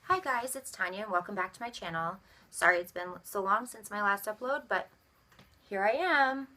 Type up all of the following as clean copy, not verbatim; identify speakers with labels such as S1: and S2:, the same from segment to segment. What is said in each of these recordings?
S1: Hi guys, it's Tanya and welcome back to my channel. Sorry it's been so long since my last upload, but here I am.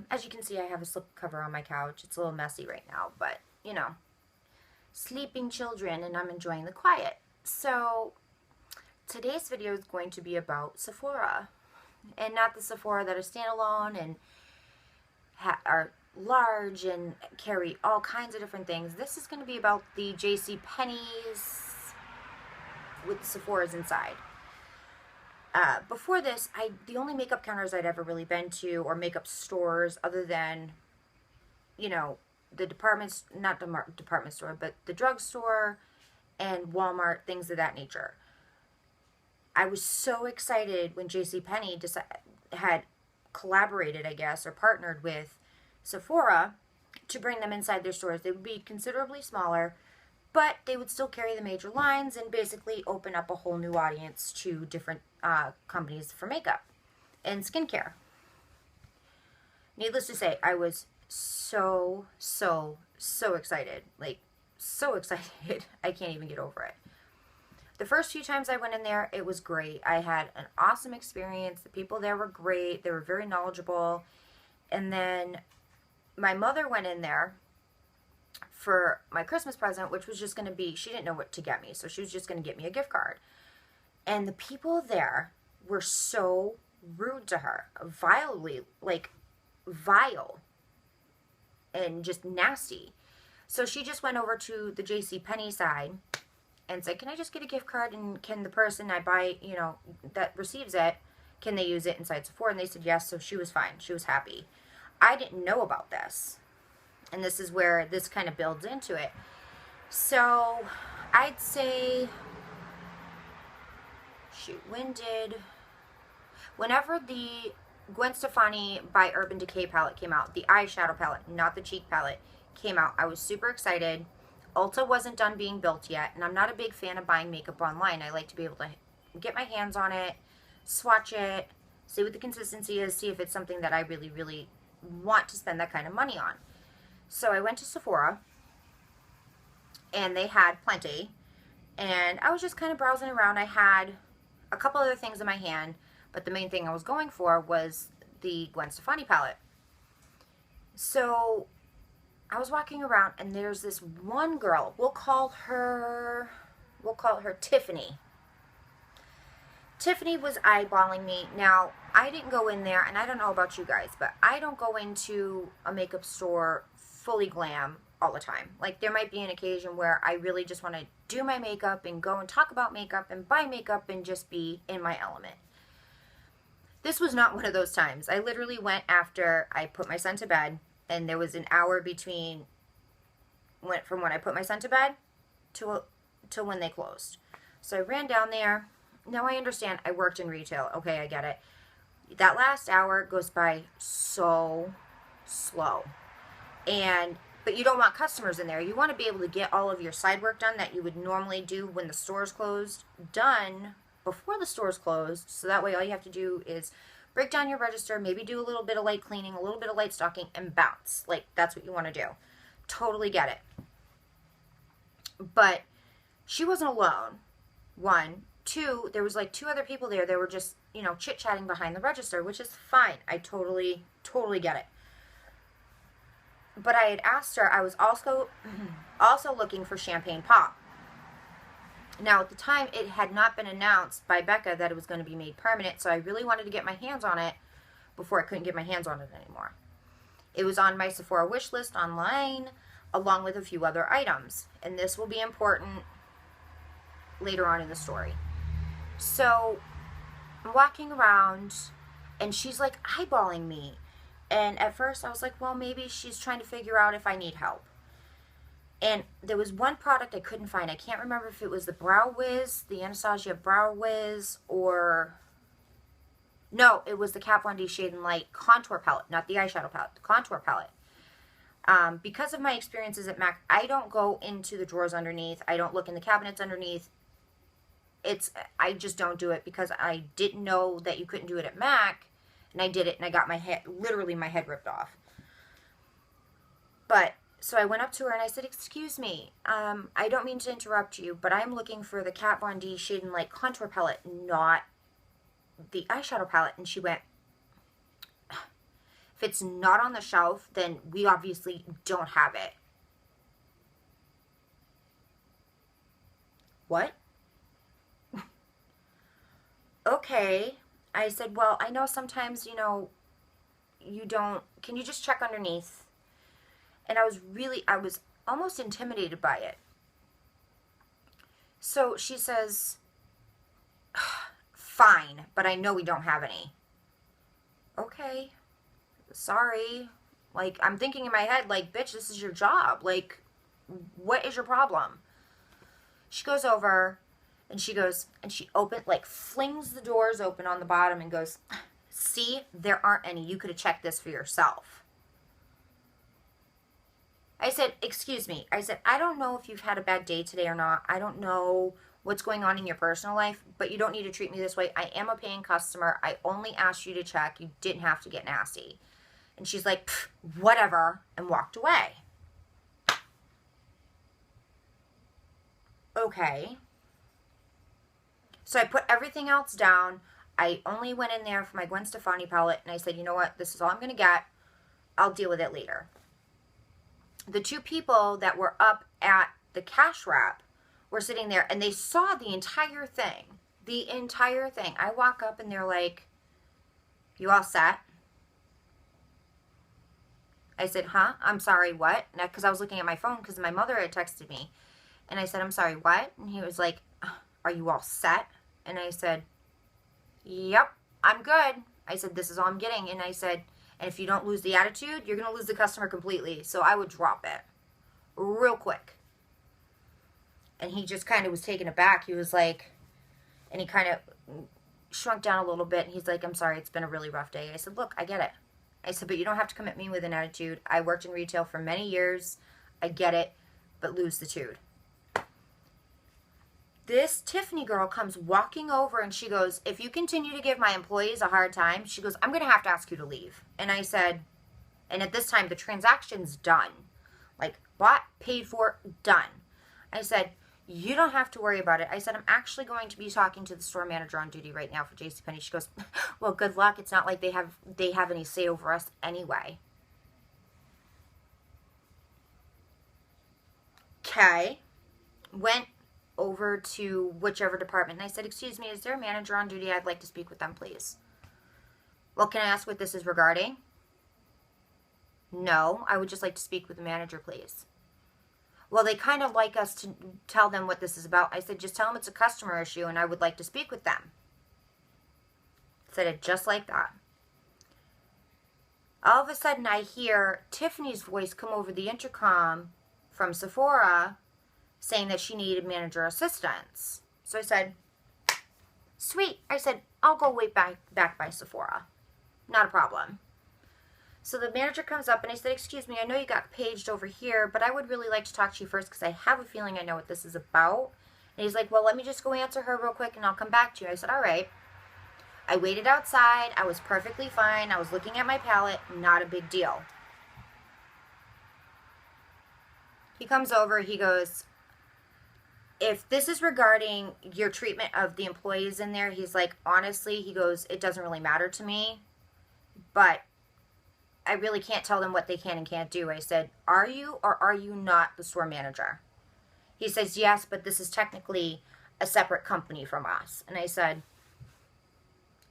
S1: As you can see, I have a slipcover on my couch. It's a little messy right now, but you know, sleeping children and I'm enjoying the quiet. So today's video is going to be about Sephora, and not the Sephora that are standalone and are large and carry all kinds of different things. This is going to be about the JCPenney's with Sephoras inside. Before this, the only makeup counters I'd ever really been to, or makeup stores, other than, you know, the not the department store, but the drugstore and Walmart, things of that nature. I was so excited when JCPenney had collaborated, I guess, or partnered with Sephora to bring them inside their stores. They would be considerably smaller, but they would still carry the major lines and basically open up a whole new audience to different companies for makeup and skincare. Needless to say, I was so excited. Like, so excited. I can't even get over it. The first few times I went in there, it was great. I had an awesome experience. The people there were great. They were very knowledgeable. And then my mother went in there for my Christmas present, which was just going to be, she didn't know what to get me, so she was just going to get me a gift card. And the people there were so rude to her, vilely, like vile and just nasty. So she just went over to the JCPenney side and said, can I just get a gift card, and can the person I buy, you know, that receives it, can they use it inside Sephora? And they said yes, so she was fine. She was happy. I didn't know about this. And this is where this kind of builds into it. So I'd say, shoot, whenever the Gwen Stefani by Urban Decay palette came out, the eyeshadow palette, not the cheek palette, came out, I was super excited. Ulta wasn't done being built yet, and I'm not a big fan of buying makeup online. I like to be able to get my hands on it, swatch it, see what the consistency is, see if it's something that I really want to spend that kind of money on. So I went to Sephora, and they had plenty, and I was just kind of browsing around. I had a couple other things in my hand, but the main thing I was going for was the Gwen Stefani palette. So I was walking around, and there's this one girl, we'll call her Tiffany. Tiffany was eyeballing me. Now, I didn't go in there, and I don't know about you guys, but I don't go into a makeup store fully glam all the time. Like, there might be an occasion where I really just want to do my makeup and go and talk about makeup and buy makeup and just be in my element. This was not one of those times. I literally went after I put my son to bed, and there was an hour between from when I put my son to bed to when they closed. So I ran down there. Now I understand, I worked in retail. Okay, I get it. That last hour goes by so slow. But you don't want customers in there. You want to be able to get all of your side work done that you would normally do when the store's closed, done before the store's closed. So that way all you have to do is break down your register, maybe do a little bit of light cleaning, a little bit of light stocking, and bounce. Like, that's what you want to do. Totally get it. But she wasn't alone. One. Two, there was like two other people there. They were just, you know, chit-chatting behind the register, which is fine. I totally get it. But I had asked her, I was also looking for champagne pop. Now, at the time, it had not been announced by Becca that it was going to be made permanent, so I really wanted to get my hands on it before I couldn't get my hands on it anymore. It was on my Sephora wish list online, along with a few other items. And this will be important later on in the story. So I'm walking around, and she's like eyeballing me. And at first I was like, well, maybe she's trying to figure out if I need help. And there was one product I couldn't find. I can't remember if it was the Brow Wiz, the Anastasia Brow Wiz, or no, it was the Kat Von D Shade and Light contour palette, not the eyeshadow palette, the contour palette. Because of my experiences at MAC, I don't go into the drawers underneath. I don't look in the cabinets underneath. I just don't do it because I didn't know that you couldn't do it at MAC, and I did it, and I got literally my head ripped off. But So I went up to her and I said, excuse me, I don't mean to interrupt you, but I'm looking for the Kat Von D Shade and Light contour palette, not the eyeshadow palette. And she went, if it's not on the shelf, then we obviously don't have it. What? Okay. I said, well, I know sometimes, you know, you don't, can you just check underneath? And I was almost intimidated by it. So she says, fine, but I know we don't have any. Okay, sorry. Like, I'm thinking in my head, like, bitch, this is your job. Like, what is your problem? She goes over and she flings the doors open on the bottom and goes, see, there aren't any. You could have checked this for yourself. I said, excuse me. I said, I don't know if you've had a bad day today or not. I don't know what's going on in your personal life, but you don't need to treat me this way. I am a paying customer. I only asked you to check. You didn't have to get nasty. And she's like, whatever, and walked away. Okay. So I put everything else down. I only went in there for my Gwen Stefani palette, and I said, you know what? This is all I'm going to get. I'll deal with it later. The two people that were up at the cash wrap were sitting there, and they saw the entire thing. The entire thing. I walk up, and they're like, you all set? I said, huh? I'm sorry, what? Because I was looking at my phone because my mother had texted me. And I said, I'm sorry, what? And he was like, are you all set? And I said, yep, I'm good. I said, this is all I'm getting. And I said, and if you don't lose the attitude, you're going to lose the customer completely. So I would drop it real quick. And he just kind of was taken aback. He was like, and he kind of shrunk down a little bit. And he's like, I'm sorry, it's been a really rough day. I said, look, I get it. I said, but you don't have to come at me with an attitude. I worked in retail for many years. I get it, but lose the tude. This Tiffany girl comes walking over and she goes, if you continue to give my employees a hard time, she goes, I'm going to have to ask you to leave. And I said, and at this time, the transaction's done. Like, bought, paid for, done. I said, you don't have to worry about it. I said, I'm actually going to be talking to the store manager on duty right now for JCP. She goes, well, good luck. It's not like they have any say over us anyway. Okay. Went over to whichever department. And I said, excuse me, is there a manager on duty? I'd like to speak with them, please. Well, can I ask what this is regarding? No, I would just like to speak with the manager, please. Well, they kind of like us to tell them what this is about. I said, just tell them it's a customer issue and I would like to speak with them. Said it just like that. All of a sudden, I hear Tiffany's voice come over the intercom from Sephora saying that she needed manager assistance. So I said, sweet. I said, I'll go wait back by Sephora. Not a problem. So the manager comes up and I said, excuse me, I know you got paged over here, but I would really like to talk to you first because I have a feeling I know what this is about. And he's like, well, let me just go answer her real quick and I'll come back to you. I said, all right. I waited outside. I was perfectly fine. I was looking at my palette. Not a big deal. He comes over. He goes, if this is regarding your treatment of the employees in there, he's like, honestly, he goes, it doesn't really matter to me, but I really can't tell them what they can and can't do. I said, are you or are you not the store manager? He says, yes, but this is technically a separate company from us. And I said,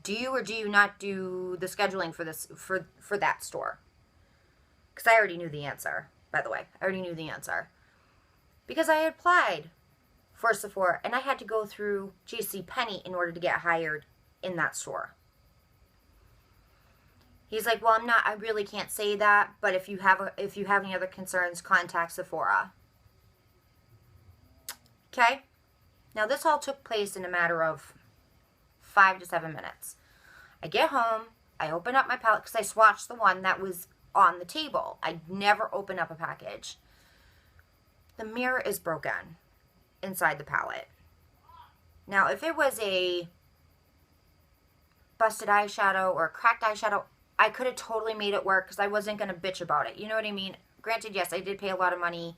S1: do you or do you not do the scheduling for this for that store? Because I already knew the answer, by the way. I already knew the answer. Because I had applied for Sephora, and I had to go through JCP in order to get hired in that store. He's like, well, I really can't say that, but if you have any other concerns, contact Sephora. Okay? Now, this all took place in a matter of 5 to 7 minutes. I get home, I open up my palette, because I swatched the one that was on the table. I never open up a package. The mirror is broken inside the palette. Now, if it was a busted eyeshadow or a cracked eyeshadow, I could have totally made it work because I wasn't going to bitch about it. You know what I mean? granted, yes, I did pay a lot of money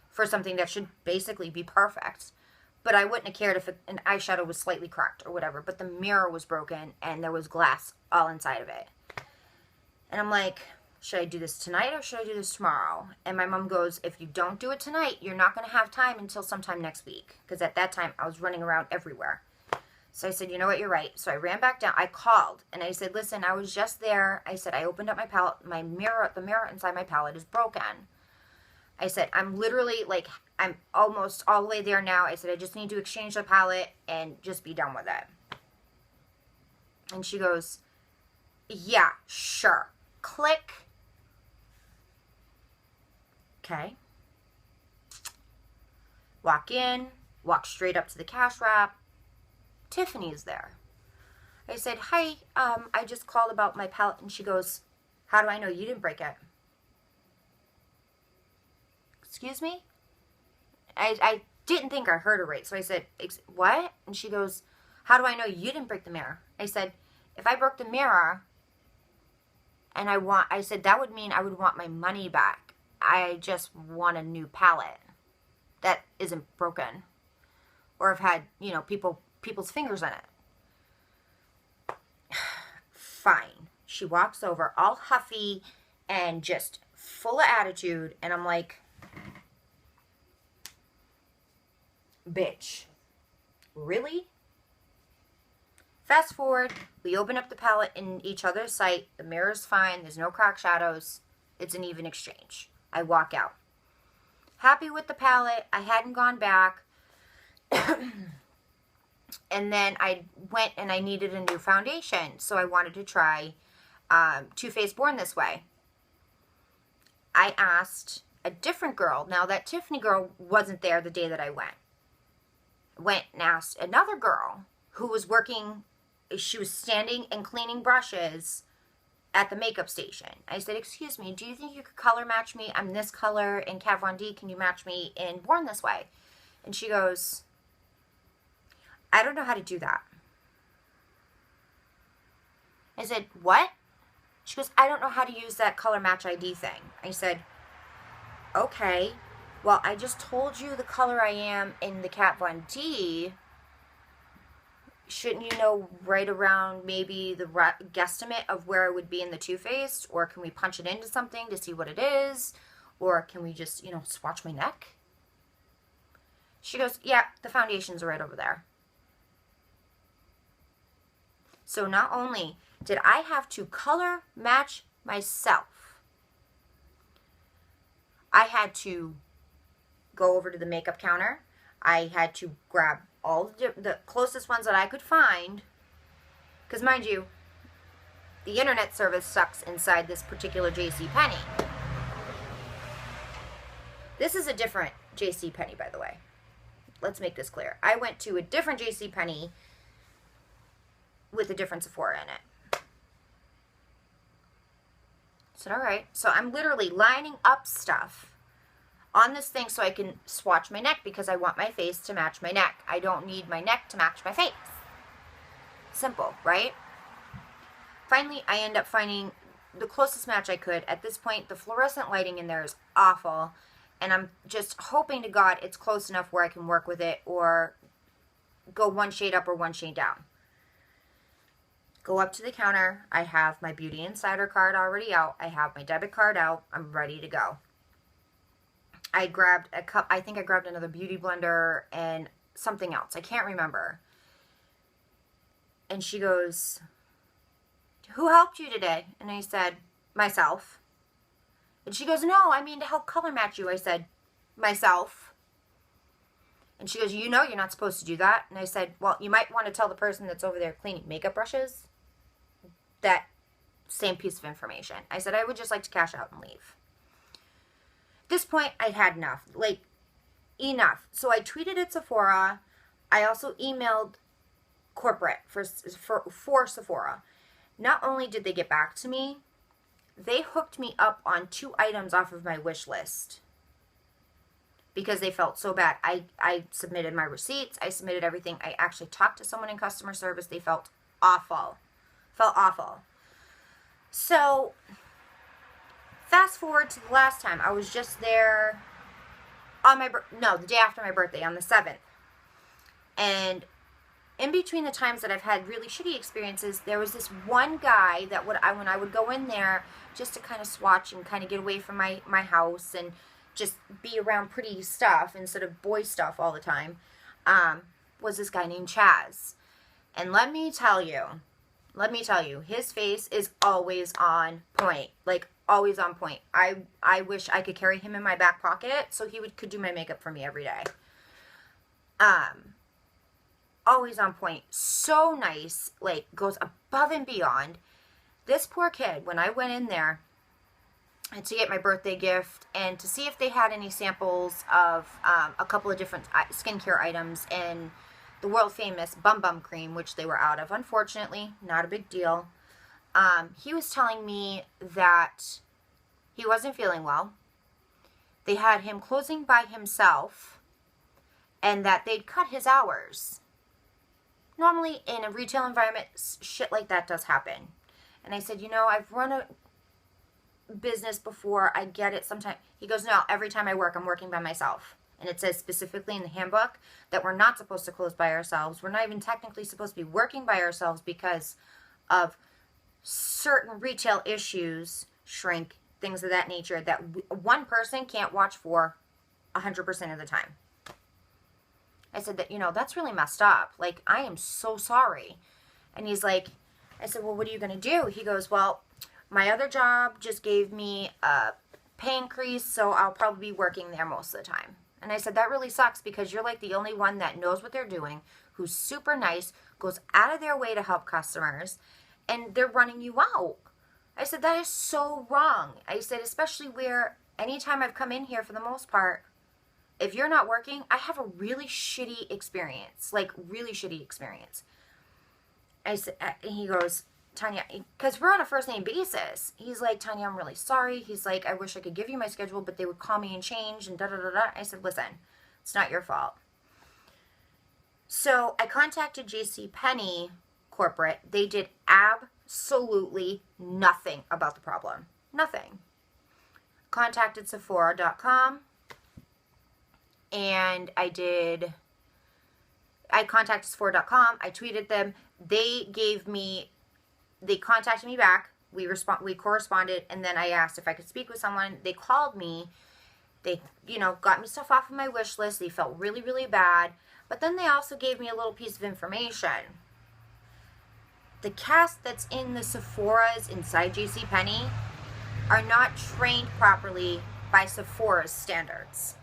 S1: for something that should basically be perfect. But I wouldn't have cared if an eyeshadow was slightly cracked or whatever. But the mirror was broken and there was glass all inside of it. And I'm like, should I do this tonight or should I do this tomorrow? And my mom goes, if you don't do it tonight, you're not going to have time until sometime next week. Because at that time, I was running around everywhere. So I said, you know what, you're right. So I ran back down. I called and I said, listen, I was just there. I said, I opened up my palette. The mirror inside my palette is broken. I said, I'm literally like, I'm almost all the way there now. I said, I just need to exchange the palette and just be done with it. And she goes, yeah, sure. Click. Okay. Walk in, walk straight up to the cash wrap. Tiffany's there. I said, hi, I just called about my palette. And she goes, how do I know you didn't break it? Excuse me? I didn't think I heard her right. So I said, what? And she goes, how do I know you didn't break the mirror? I said, if I broke the mirror and I said, that would mean I would want my money back. I just want a new palette that isn't broken or have had, you know, people's fingers in it. Fine. She walks over all huffy and just full of attitude. And I'm like, bitch, really? Fast forward, we open up the palette in each other's sight. The mirror's fine. There's no crack shadows. It's an even exchange. I walk out. Happy with the palette. I hadn't gone back. And then I went and I needed a new foundation. So I wanted to try Too Faced Born This Way. I asked a different girl. Now that Tiffany girl wasn't there the day that I went. Went and asked another girl who was working. She was standing and cleaning brushes at the makeup station. I said, excuse me, do you think you could color match me? I'm this color in Kat Von D. Can you match me in Born This Way? And she goes, I don't know how to do that. I said, what? She goes, I don't know how to use that color match ID thing. I said, okay. Well, I just told you the color I am in the Kat Von D. Shouldn't you know right around maybe the guesstimate of where I would be in the Too Faced? Or can we punch it into something to see what it is? Or can we just, you know, swatch my neck? She goes, yeah, the foundations are right over there. So not only did I have to color match myself, I had to go over to the makeup counter. I had to grab all the closest ones that I could find. Because mind you, the internet service sucks inside this particular JCP. This is a different JCP, by the way. Let's make this clear. I went to a different JCP with a different Sephora in it. I said, all right. So I'm literally lining up stuff on this thing so I can swatch my neck because I want my face to match my neck. I don't need my neck to match my face. Simple, right? Finally, I end up finding the closest match I could. At this point, the fluorescent lighting in there is awful. And I'm just hoping to God it's close enough where I can work with it or go one shade up or one shade down. Go up to the counter. I have my Beauty Insider card already out. I have my debit card out. I'm ready to go. I grabbed a cup. I think I grabbed another beauty blender and something else. I can't remember. And she goes, who helped you today? And I said, myself. And she goes, no, I mean to help color match you. I said, myself. And she goes, you know you're not supposed to do that. And I said, well, you might want to tell the person that's over there cleaning makeup brushes that same piece of information. I said, I would just like to cash out and leave. At this point, I'd had enough. Like, enough. So I tweeted at Sephora. I also emailed corporate for Sephora. Not only did they get back to me, they hooked me up on 2 items off of my wish list because they felt so bad. I submitted my receipts. I submitted everything. I actually talked to someone in customer service. They felt awful. Felt awful. So Fast forward to the last time. I was just there on my, the day after my birthday, on the 7th. And in between the times that I've had really shitty experiences, there was this one guy that when I would go in there just to kind of swatch and kind of get away from my house and just be around pretty stuff instead of boy stuff all the time, was this guy named Chaz. And let me tell you, his face is always on point. Like, always on point. I wish I could carry him in my back pocket so he could do my makeup for me every day. Always on point. So nice. Like, goes above and beyond. This poor kid, when I went in there and to get my birthday gift and to see if they had any samples of a couple of different skincare items and the world famous Bum Bum Cream, which they were out of. Unfortunately, not a big deal. He was telling me that he wasn't feeling well. They had him closing by himself and that they'd cut his hours. Normally, in a retail environment, shit like that does happen. And I said, I've run a business before. I get it sometimes. He goes, no, every time I work, I'm working by myself. And it says specifically in the handbook that we're not supposed to close by ourselves. We're not even technically supposed to be working by ourselves because of certain retail issues, shrink, things of that nature, that one person can't watch for 100% of the time. I said that, that's really messed up. Like, I am so sorry. And he's like, I said, well, what are you going to do? He goes, well, my other job just gave me a pay increase, so I'll probably be working there most of the time. And I said, that really sucks because you're like the only one that knows what they're doing, who's super nice, goes out of their way to help customers, and they're running you out. I said, that is so wrong. I said, especially where anytime I've come in here for the most part, if you're not working, I have a really shitty experience, like really shitty experience. I said, he goes, Tanya, because we're on a first name basis. He's like, Tanya, I'm really sorry. He's like, I wish I could give you my schedule, but they would call me and change and da-da-da-da. I said, listen, it's not your fault. So I contacted JCP corporate. They did absolutely nothing about the problem. Nothing. Contacted Sephora.com and I contacted Sephora.com. I tweeted them. They contacted me back. We corresponded, and then I asked if I could speak with someone. They called me. They, got me stuff off of my wish list. They felt really, really bad. But then they also gave me a little piece of information. The cast that's in the Sephoras inside JCP are not trained properly by Sephora's standards.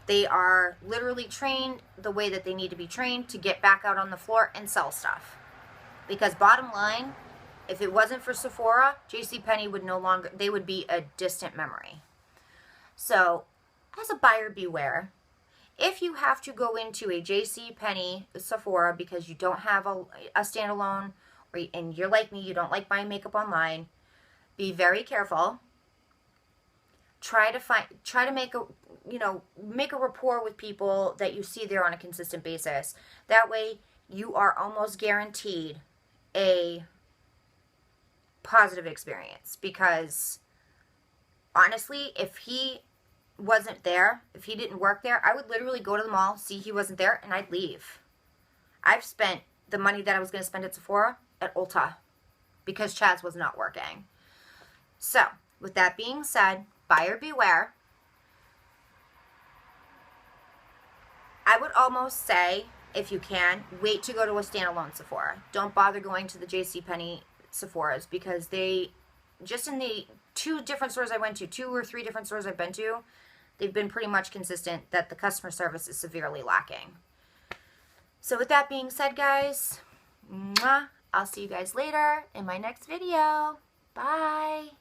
S1: They are literally trained the way that they need to be trained to get back out on the floor and sell stuff. Because bottom line, if it wasn't for Sephora, JCP they would be a distant memory. So, as a buyer beware, if you have to go into a JCP Sephora because you don't have a standalone, and you're like me, you don't like buying makeup online, be very careful. Try to make a rapport with people that you see there on a consistent basis. That way, you are almost guaranteed a positive experience, because honestly, if he wasn't there, if he didn't work there, I would literally go to the mall, see he wasn't there, and I'd leave. I've spent the money that I was going to spend at Sephora at Ulta because Chaz was not working. So, with that being said, buyer beware. I would almost say, if you can, wait to go to a standalone Sephora. Don't bother going to the JCP Sephoras, because they, just in the 2 different stores I went to, 2 or 3 different stores I've been to, they've been pretty much consistent that the customer service is severely lacking. So with that being said, guys, I'll see you guys later in my next video. Bye.